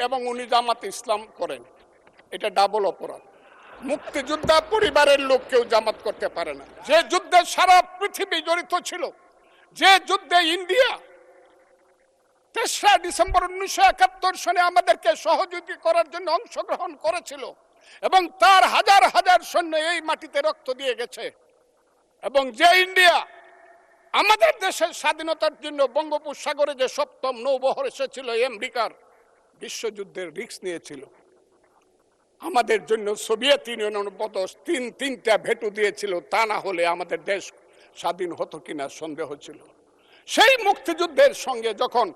এবং উনি জামাতে ইসলাম করেন, এটা ডাবল অপরাধ। মুক্তিযোদ্ধা পরিবারের লোক কেউ জামাত করতে পারে না। যে যুদ্ধে সারা পৃথিবী জড়িত ছিল, যে যুদ্ধে ইন্ডিয়া 3রা ডিসেম্বর 1971 সনে আমাদেরকে সহযোগী করার জন্য অংশগ্রহণ করেছিল এবং তার হাজার হাজার সৈন্য এই মাটিতে রক্ত দিয়ে গেছে, এবং যে ইন্ডিয়া আমাদের দেশের স্বাধীনতার জন্য বঙ্গোপসাগরে যে 7ম নৌবহর এসেছিল, আমেরিকার বিশ্বযুদ্ধের রিস্ক নিয়েছিল, আমাদের জন্য সোভিয়েত ইউনিয়নের মতো তিনটা ভেটু দিয়েছিল, তা না হলে আমাদের দেশ স্বাধীন হতো কিনা সন্দেহ ছিল। সেই মুক্তিযুদ্ধের সঙ্গে যখন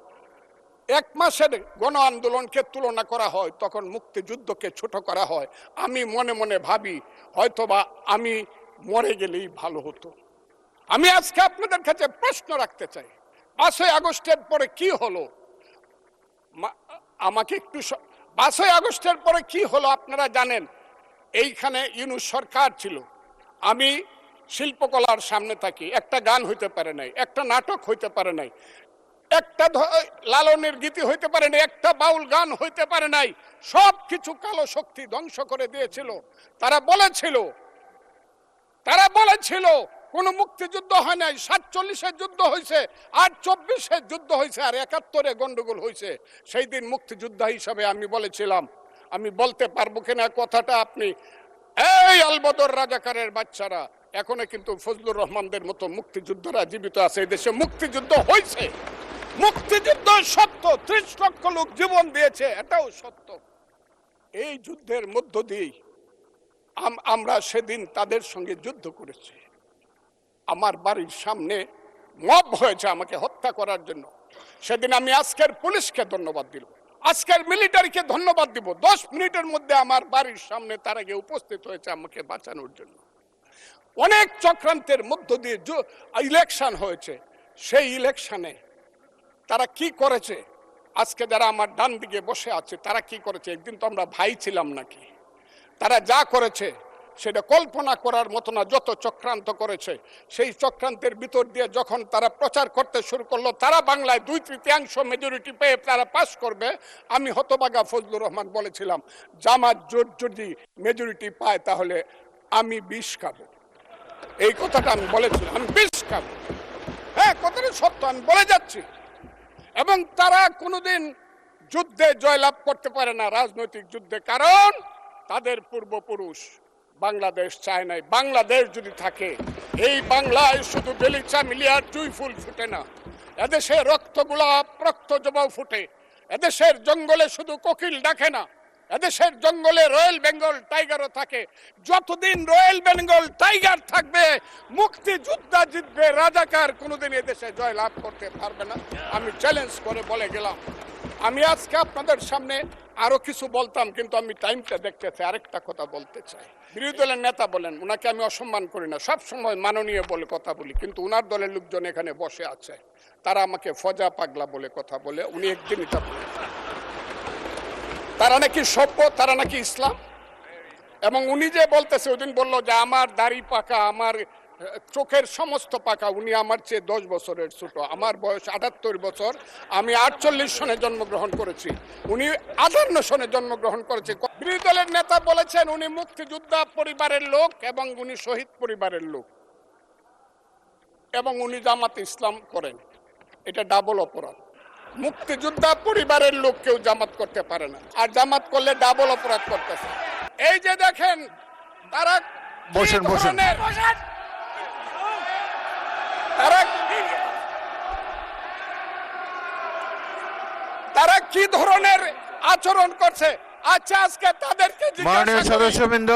1 মাসের গণ আন্দোলনকে তুলনা করা হয়, তখন মুক্তিযুদ্ধকে ছোট করা হয়। আমি মনে মনে ভাবি হয়তোবা আমি মরে গেলেই ভালো হতো। আমি আজকে আপনাদের কাছে প্রশ্ন রাখতে চাই, 5ই আগস্টের পরে কি হলো? আমাকে একটু 5ই আগস্টের পরে কি হলো আপনারা জানেন। এইখানে ইউনূস সরকার ছিল, আমি শিল্পকলার সামনে থাকি, একটা গান হইতে পারে নাই, একটা নাটক হইতে পারে নাই, একটা লালনের গীতি হইতে পারে নাই, একটা বাউল গান হইতে পারে নাই। সব কিছু কালো শক্তি ধ্বংস করে দিয়েছিল। তারা বলেছিল কোন মুক্তিযুদ্ধ হয় নাই, 47-এ যুদ্ধ হয়েছে, আর 24-এ যুদ্ধ হয়েছে, আর 71-এ গন্ডগোল হয়েছে। সেই দিন মুক্তিযোদ্ধা হিসাবে আমি বলেছিলাম, আমি বলতে পারবো কিনা কথাটা আপনি, এই আলবদর রাজাকারের বাচ্চারা, এখনো কিন্তু ফজলুর রহমানদের মতো মুক্তিযোদ্ধারা জীবিত আছে। এই দেশে মুক্তিযুদ্ধ হয়েছে, মুক্তিযুদ্ধ সত্য, 30 লক্ষ লোক জীবন দিয়েছে, এটাও সত্য। এই যুদ্ধের মধ্য দিয়েই আমরা সেদিন তাদের সঙ্গে যুদ্ধ করেছি। আমার বাড়ির সামনে মব হয়েছে আমাকে হত্যা করার জন্য। সেদিন আমি আজকের পুলিশকে ধন্যবাদ দিব, আজকের মিলিটারিকে ধন্যবাদ দিব। 10 মিনিটের মধ্যে আমার বাড়ির সামনে তারা গিয়ে উপস্থিত হয়েছে আমাকে বাঁচানোর জন্য। অনেক চক্রান্তের মধ্য দিয়ে ইলেকশন হয়েছে। সেই ইলেকশনে তারা কি করেছে, আজকে যারা আমার ডান দিকে বসে আছে তারা কি করেছে, একদিন তো আমরা ভাই ছিলাম নাকি? তারা যা করেছে সেটা কল্পনা করার মতো না। যত চক্রান্ত করেছে, সেই চক্রান্তের ভিতর দিয়ে যখন তারা প্রচার করতে শুরু করলো তারা বাংলায় 2/3 মেজরিটি পেয়ে তারা পাস করবে, আমি হতভাগা ফজলুর রহমান বলেছিলাম জামাত জোট যদি মেজরিটি পায় তাহলে আমি বিষ খাবো। এই কথাটা আমি বলেছিলাম, আমি বিষ খাবো। হ্যাঁ, কথাটা সত্য, আমি বলে যাচ্ছি। এবং তারা কোনোদিন যুদ্ধে জয়লাভ করতে পারে না, রাজনৈতিক যুদ্ধে, কারণ তাদের পূর্বপুরুষ বাংলাদেশ চায় নাই। বাংলাদেশ যদি থাকে, এই বাংলায় শুধু বেলিচা মিলিয়ার জুই ফুল ফুটে না, এদেশে রক্তগোলাপ রক্ত জবাও ফুটে। এদেশের জঙ্গলে শুধু কোকিল ডাকে না, এদেশের জঙ্গলে রয়্যাল বেঙ্গল টাইগারও থাকে। যতদিন রয়্যাল বেঙ্গল টাইগার থাকবে, মুক্তিযোদ্ধা জিতবে, রাজাকার কোনোদিন এদেশে জয় লাভ করতে পারবে না। আমি চ্যালেঞ্জ করে বলে গেলাম। আমি আজকে আপনাদের সামনে আরো কিছু বলতাম, কিন্তু আমি টাইমটা দেখতে চাই, আরেকটা কথা বলতে চাই। বিরোধী দলের নেতা বলেন, ওনাকে আমি অসম্মান করি না, সব সময় মাননীয় বলে কথা বলি, কিন্তু ওনার দলের লোকজন এখানে বসে আছে, তারা আমাকে ফজা পাগলা বলে কথা বলে। উনি একদিন এটা বলে তারা নাকি সভ্য, তারা নাকি ইসলাম। এবং উনি যে বলতেছে, ওইদিন বললো যে আমার দাড়ি পাকা, আমার চোখের সমস্ত পাকা, উনি আমার চেয়ে 10 বছরের ছোট। আমার বয়স 78 বছর, আমি 48 সনে জন্মগ্রহণ করেছি, উনি 58 সনে জন্মগ্রহণ করেছে। বিরোধী দলের নেতা বলেছেন উনি মুক্তিযোদ্ধা পরিবারের লোক এবং উনি শহীদ পরিবারের লোক, এবং উনি জামাতে ইসলাম করেন, এটা ডাবল অপরাধ। মুক্তিযোদ্ধা পরিবারের লোক কেউ জামাত করতে পারে না, আর জামাত করলে ডাবল অপরাধ করতেছে। এই যে দেখেন তারা তারা কি ধরনের আচরণ করছে। আচ্ছা, আজকে তাদেরকে মাননীয় সদস্যবৃন্দ,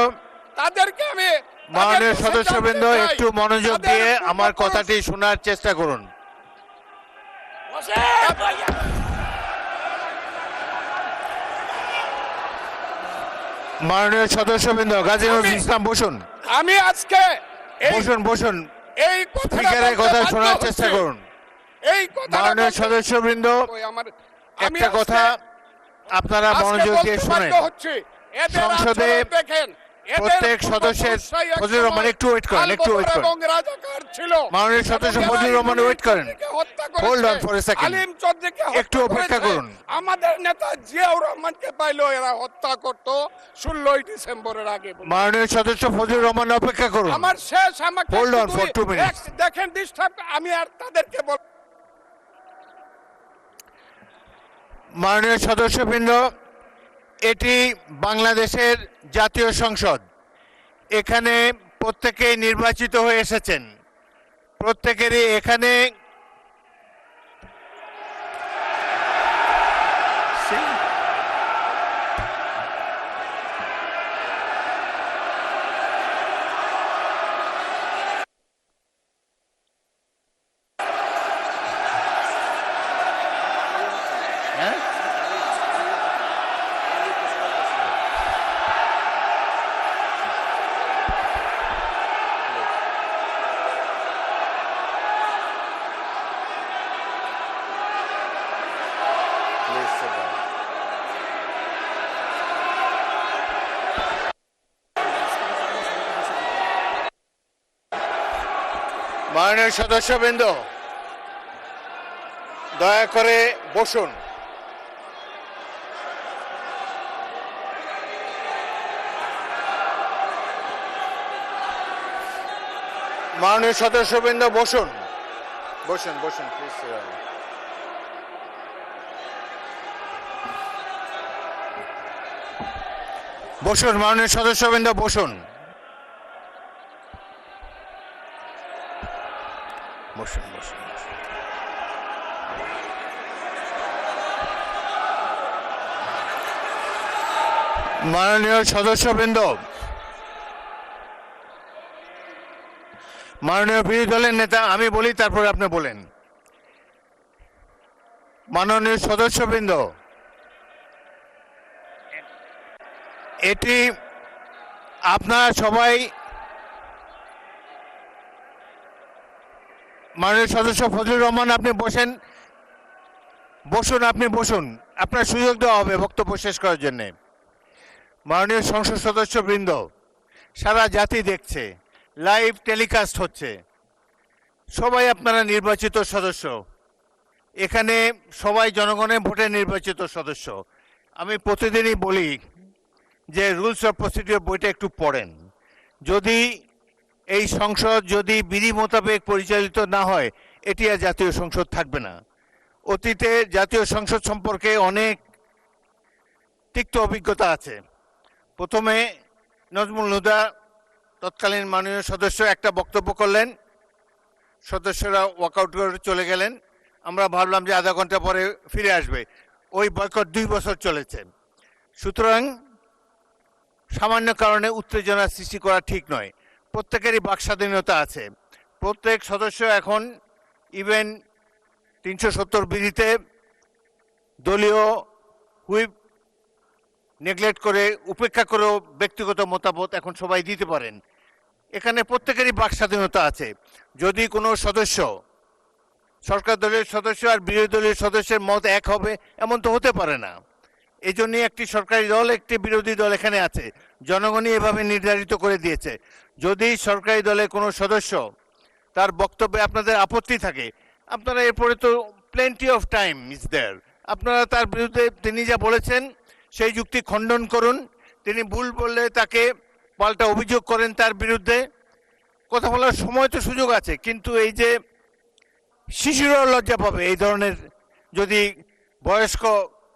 তাদেরকে আমি মাননীয় সদস্যবৃন্দ একটু মনোযোগ দিয়ে আমার কথাটি শোনার চেষ্টা করুন। মাননীয় সদস্যবৃন্দ, গাজী নজরুল ইসলাম বসুন। আমি আজকে বসুন এই স্পিকারের কথা শোনার চেষ্টা করুন। এই কথা মাননীয় সদস্যবৃন্দ, একটা কথা আপনারা মনোযোগ দিয়ে শুনেন। সংসদে দেখেন প্রত্যেক সদস্যের ফজলুর রহমান একটু ওয়েট করেন, একটু ওয়েট করেন। এবং রাজাকার ছিল। মাননীয় সদস্য এবং ফজলুর রহমান ওয়েট করেন। হত্যা করেছে। Hold on for a second. Alim চৌধুরীকে হত্যা একটু অপেক্ষা করেছে। করুন। আমাদের নেতা জিয়াউর রহমানকে পাইলো এরা হত্যা করত 16ই ডিসেম্বরের আগে। মাননীয় সদস্য ফজলুর রহমান অপেক্ষা করুন। আমার শেষ, আমাকে হোল্ড অন একটু ফর 2 মিনিটস। দেখেন ডিস্টার্ব, আমি আর তাদেরকে বল। মাননীয় সদস্যবৃন্দ, এটি বাংলাদেশের জাতীয় সংসদ। এখানে প্রত্যেকেই নির্বাচিত হয়ে এসেছেন, প্রত্যেকেরই এখানে মাননীয় সদস্যবৃন্দ, দয়া করে বসুন। মাননীয় সদস্যবৃন্দ বসুন, বসুন বসুন প্লিজ। বসুন মাননীয় সদস্যবৃন্দ, বসুন বসুন বসুন। মাননীয় সদস্যবৃন্দ, মাননীয় বিরোধী দলের নেতা, আমি বলি তারপরে আপনি বলেন। মাননীয় সদস্যবৃন্দ, এটি আপনারা সবাই, মাননীয় সদস্য ফজলুর রহমান আপনি বসেন, বসুন, আপনি বসুন, আপনার সুযোগ দেওয়া হবে বক্তব্য শেষ করার জন্যে। মাননীয় সংসদ সদস্যবৃন্দ, সারা জাতি দেখছে, লাইভ টেলিকাস্ট হচ্ছে, সবাই আপনারা নির্বাচিত সদস্য, এখানে সবাই জনগণের ভোটে নির্বাচিত সদস্য। আমি প্রতিদিনই বলি যে রুলস অফ প্রসিডিওর বইটা একটু পড়েন। যদি এই সংসদ যদি বিধি মোতাবেক পরিচালিত না হয়, এটি আর জাতীয় সংসদ থাকবে না। অতীতে জাতীয় সংসদ সম্পর্কে অনেক তিক্ত অভিজ্ঞতা আছে। প্রথমে নজমুল হুদা তৎকালীন মাননীয় সদস্য একটা বক্তব্য করলেন, সদস্যরা ওয়াকআউট করে চলে গেলেন, আমরা ভাবলাম যে আধা ঘন্টা পরে ফিরে আসবে। ওই বয়কট 2 বছর চলেছে। সুতরাং সামান্য কারণে উত্তেজনা সৃষ্টি করা ঠিক নয়। প্রত্যেকেরই বাক স্বাধীনতা আছে। প্রত্যেক সদস্য এখন ইভেন 370 বিধিতে দলীয় হুইপ নেগলেক্ট করে, উপেক্ষা করেও ব্যক্তিগত মতামত এখন সবাই দিতে পারেন। এখানে প্রত্যেকেরই বাক স্বাধীনতা আছে। যদি কোনো সদস্য, সরকার দলের সদস্য আর বিরোধী দলের সদস্যের মত এক হবে, এমন তো হতে পারে না। এই জন্যই একটি সরকারি দল, একটি বিরোধী দল এখানে আছে, জনগণই এভাবে নির্ধারিত করে দিয়েছে। যদি সরকারি দলের কোনো সদস্য তার বক্তব্যে আপনাদের আপত্তি থাকে, আপনারা এরপরে তো plenty of time is there, আপনারা তার বিরুদ্ধে তিনি যা বলেছেন সেই যুক্তি খণ্ডন করুন। তিনি ভুল বললে তাকে পাল্টা অভিযোগ করেন তার বিরুদ্ধে, কথা বলার সময় তো সুযোগ আছে। কিন্তু এই যে শিশুরাও লজ্জা পাবে এই ধরনের, যদি বয়স্ক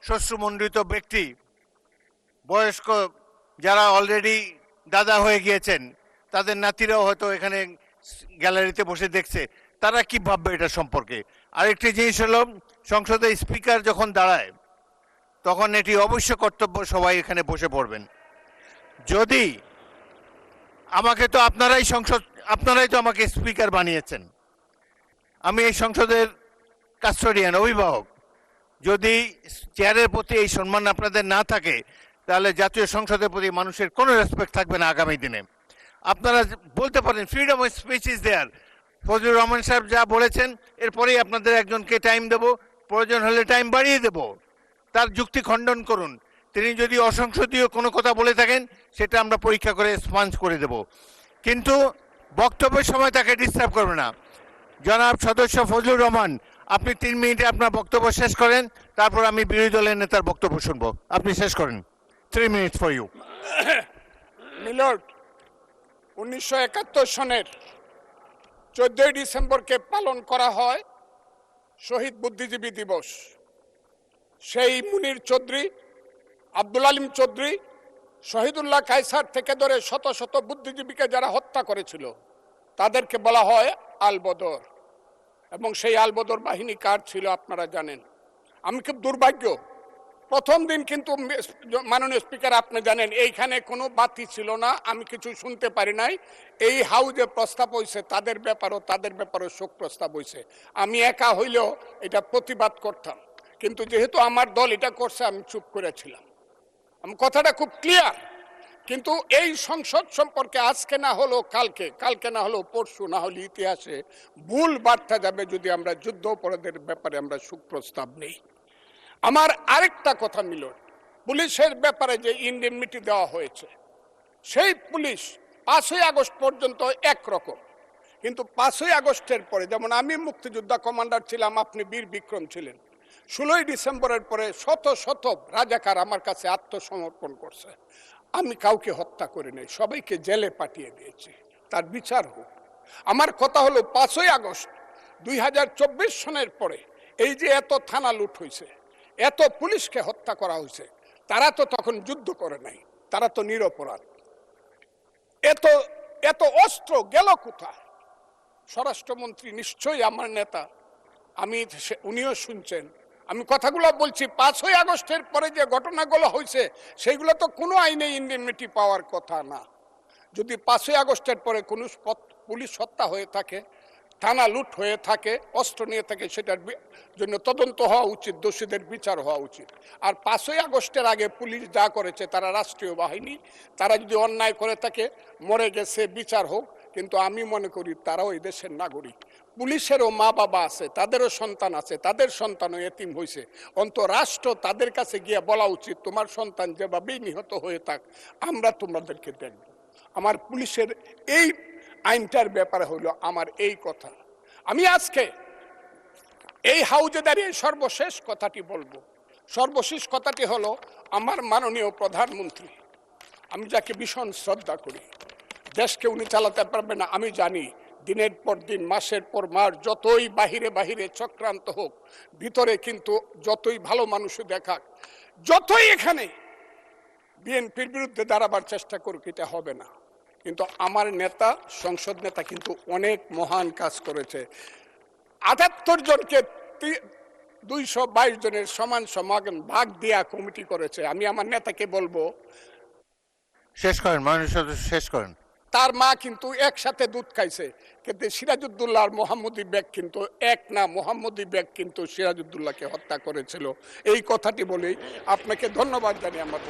শ্বশ্রুমণ্ডিত ব্যক্তি, বয়স্ক যারা অলরেডি দাদা হয়ে গিয়েছেন, তাদের নাতিরাও হয়তো এখানে গ্যালারিতে বসে দেখছে, তারা কি ভাববে এটা সম্পর্কে। আরেকটি জিনিস হলো, সংসদের স্পিকার যখন দাঁড়ায় তখন এটি অবশ্য কর্তব্য সবাই এখানে বসে পড়বেন। যদি আমাকে তো আপনারাই তো আমাকে স্পিকার বানিয়েছেন, আমি এই সংসদের কাস্টোডিয়ান, অভিভাবক। যদি চেয়ারের প্রতি এই সম্মান আপনাদের না থাকে, তাহলে জাতীয় সংসদের প্রতি মানুষের কোনো রেসপেক্ট থাকবে না আগামী দিনে। আপনারা বলতে পারেন freedom of speech is there, Fazlur Rahman সাহেব যা বলেছেন এরপরেই আপনাদের একজনকে টাইম দেব, প্রয়োজন হলে টাইম বাড়িয়ে দেব, তার যুক্তি খণ্ডন করুন। তিনি যদি অসংসদীয় কোনো কথা বলে থাকেন সেটা আমরা পরীক্ষা করে স্পঞ্জ করে দেব, কিন্তু বক্তব্যের সময় তাকে ডিস্টার্ব করবে না। জনাব সদস্য ফজলুর রহমান, আপনি 3 মিনিটে আপনার বক্তব্য শেষ করেন, তারপর আমি বিরোধী দলের নেতার বক্তব্য শুনবো। আপনি শেষ করেন। 3 মিনিটস ফর ইউ। মিলর্ড, 1971 সনের 14 ডিসেম্বরকে পালন করা হয় শহীদ বুদ্ধিজীবী দিবস। সেই মুনির চৌধুরী, আব্দুল আলিম চৌধুরী, শহীদুল্লাহ কায়সার থেকে ধরে শত শত বুদ্ধিজীবীকে যারা হত্যা করেছিল তাদেরকে বলা হয় আলবদর। এবং সেই আলবদর বাহিনী কার ছিল আপনারা জানেন। আমি খুব দুর্ভাগ্য, প্রথম দিন কিন্তু মাননীয় স্পিকার আপনি জানেন এইখানে কোনো বাতি ছিল না, আমি কিছু শুনতে পারি নাই। এই হাউজে প্রস্তাব হয়েছে তাদের ব্যাপারেও শোক প্রস্তাব হয়েছে। আমি একা হইলেও এটা প্রতিবাদ করতাম, কিন্তু যেহেতু আমার দল এটা করছে আমি চুপ করেছিলাম। কথাটা খুব ক্লিয়ার। কিন্তু এই সংসদ সম্পর্কে আজকে না হলো কালকে না হলো পরশু, না হলে ইতিহাসে ভুল বার্তা যাবে যদি আমরা যুদ্ধ অপরাধের ব্যাপারে আমরা শোক প্রস্তাব নেই। আমার আরেকটা কথা মিলন, পুলিশের ব্যাপারে যে ইনডেমনিটি দেওয়া হয়েছে, সেই পুলিশ 5ই আগস্ট পর্যন্ত একরকম, কিন্তু 5ই আগস্টের পরে, যেমন আমি মুক্তিযোদ্ধা কমান্ডার ছিলাম, আপনি বীর বিক্রম ছিলেন, 16ই ডিসেম্বরের পরে শত শত রাজাকার আমার কাছে আত্মসমর্পণ করছে। আমি কাউকে হত্যা করে নেই, সবাইকে জেলে পাঠিয়ে দিয়েছি, তার বিচার হোক। আমার কথা হলো 5ই আগস্ট 2024 সনের পরে এই যে এত থানা লুট হয়েছে, এত পুলিশকে হত্যা করা হয়েছে, তারা তো তখন যুদ্ধ করে নাই, তারা তো নিরপরাধ। এত অস্ত্র গেল কোথায়? স্বরাষ্ট্রমন্ত্রী নিশ্চয়ই আমার নেতা, উনিও শুনছেন আমি কথাগুলো বলছি। 5ই আগস্টের পরে যে ঘটনাগুলো হয়েছে সেইগুলো তো কোনো আইনে ইনডেমনিটি পাওয়ার কথা না। যদি 5ই আগস্টের পরে কোনো পুলিশ হত্যা হয়ে থাকে, থানা লুট হয়ে থাকে, অস্ত্র নিয়ে থাকে, সেটার জন্য তদন্ত হওয়া উচিত, দোষীদের বিচার হওয়া উচিত। আর 5ই আগস্টের আগে পুলিশ যা করেছে, তারা রাষ্ট্রীয় বাহিনী, তারা যদি অন্যায় করে থাকে, মরে গেছে, বিচার হোক। কিন্তু আমি মনে করি তারাও এই দেশের নাগরিক, পুলিশেরও মা বাবা আছে, তাদেরও সন্তান আছে, তাদের সন্তানও এতিম হয়েছে। রাষ্ট্র তাদের কাছে গিয়ে বলা উচিত, তোমার সন্তান যেভাবেই নিহত হয়ে থাক, আমরা তোমাদেরকে দেখব। আমার পুলিশের এই আইনটার ব্যাপারে হইল আমার এই কথা। আমি আজকে এই হাউজে দাঁড়িয়ে সর্বশেষ কথাটি বলবো। সর্বশেষ কথাটি হলো, আমার মাননীয় প্রধানমন্ত্রী, আমি যাকে ভীষণ শ্রদ্ধা করি, দেশকে উনি চালাতে পারবে না আমি জানি। দিনের পর দিন, মাসের পর মাস, যতই বাহিরে চক্রান্ত হোক, ভিতরে কিন্তু যতই ভালো মানুষ দেখাক, যতই এখানে বিএনপির বিরুদ্ধে দাঁড়াবার চেষ্টা করুক, এটা হবে না। কিন্তু আমার নেতা, সংসদ নেতা কিন্তু অনেক মহান কাজ করেছে। 78 জনকে 222 জনের সমান সমান ভাগ দেয়া কমিটি করেছে। আমি আমার নেতাকে বলবো, শেষ করেন মাননীয় সদস্য, শেষ করেন। তার মা কিন্তু একসাথে দুধ খাইছে, কিন্তু সিরাজউদ্দৌলা আর মোহাম্মদী বেগ কিন্তু এক না। মোহাম্মদী বেগ কিন্তু সিরাজউদ্দৌলাকে হত্যা করেছিল। এই কথাটি বলেই আপনাকে ধন্যবাদ জানিয়ে আমার